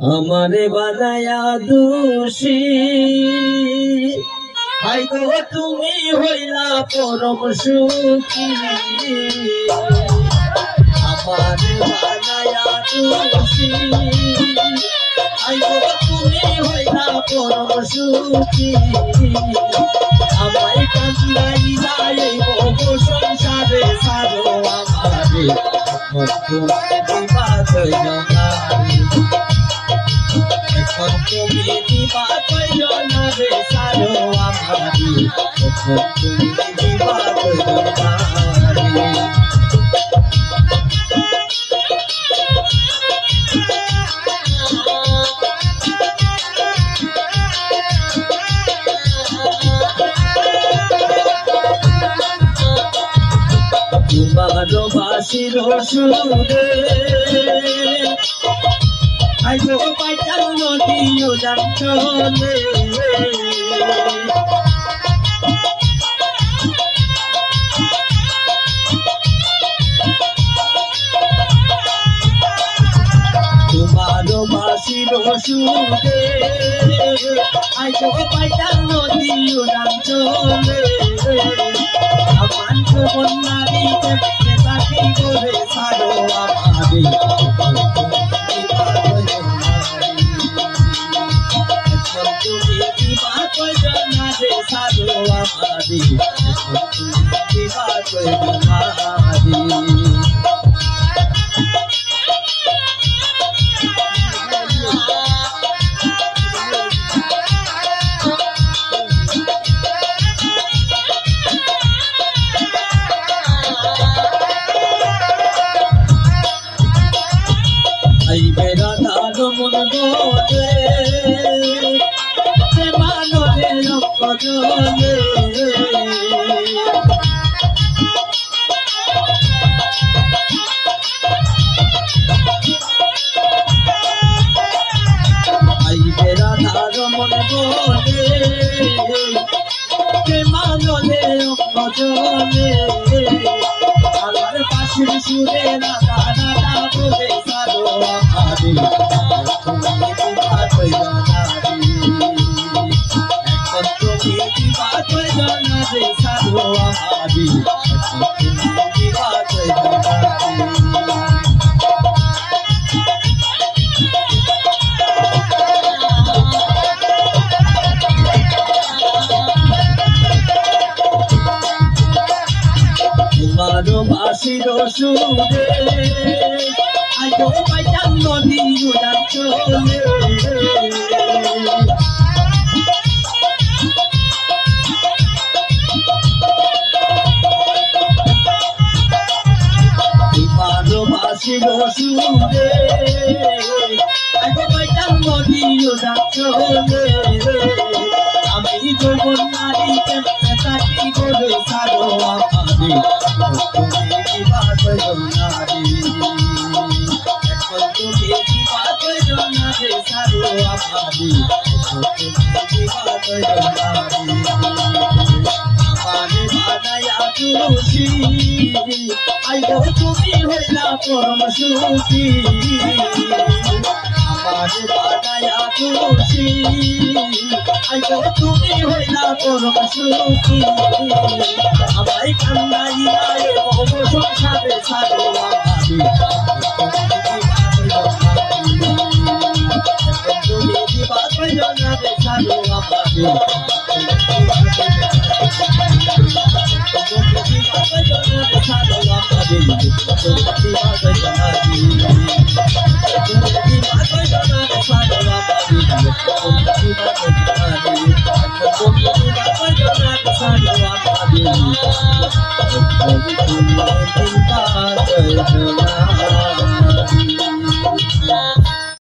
আমারে বানায়া দোষী হাই গো তুমি হইলা পরম সুখী আমারে বানায়া দোষী হাই গো তুমি হইলা পরম সুখী আমায় কান্দাইলা এই বহু সংসারে সারো আমারে তুমি বাদ এখন তুমি দিবা কইনা রে সারো আমারি এখন তুমি দিবা কইনা তোমার বাসির সুরে আই গো পাইতার নদীও জানলে তোমার বাসির সুরে আই গো পাইতার নদীও জানলে আমার বন্যারি দেখতে তাকি করে সারো আমারে তুমি দিবা কইনা রে সারো আমারে তুমি দিবা কইনা आई मेरा दाद मन गोले मानो रे लोले आई मेरा दाद मन गोले मानो रे लोले आलार पाशिर सुरे ना दादा बोले सारो আমারে তুমি দিবা কইনা এখন তুমি দিবা কইনা রে সারো আমারে এখন তুমি দিবা কইনা তোমার বাসির সুরে আই গো পাইতাম নদী উড়ান চলে তোমার বাসির সুরে আই গো পাইতাম নদী উড়ান চলে আমি যৌবন নারী কেমনে তাকি করে সারো আমারে তুমি দিবা কইনা রে এখন তুমি দিবা কইনা রে সারো আমারে তুমি দিবা কইনা রে আমারে বানায়া দোষী আই গো তুমি হইলা পরম সুখী আমারে বানায়া দোষী আই গো তুমি হইলা পরম সুখী আমায় কান্দাইলা এ বহু সংসারে সারো আমারে তুমি দিবা কইনা রে সারো আমারে Thank you.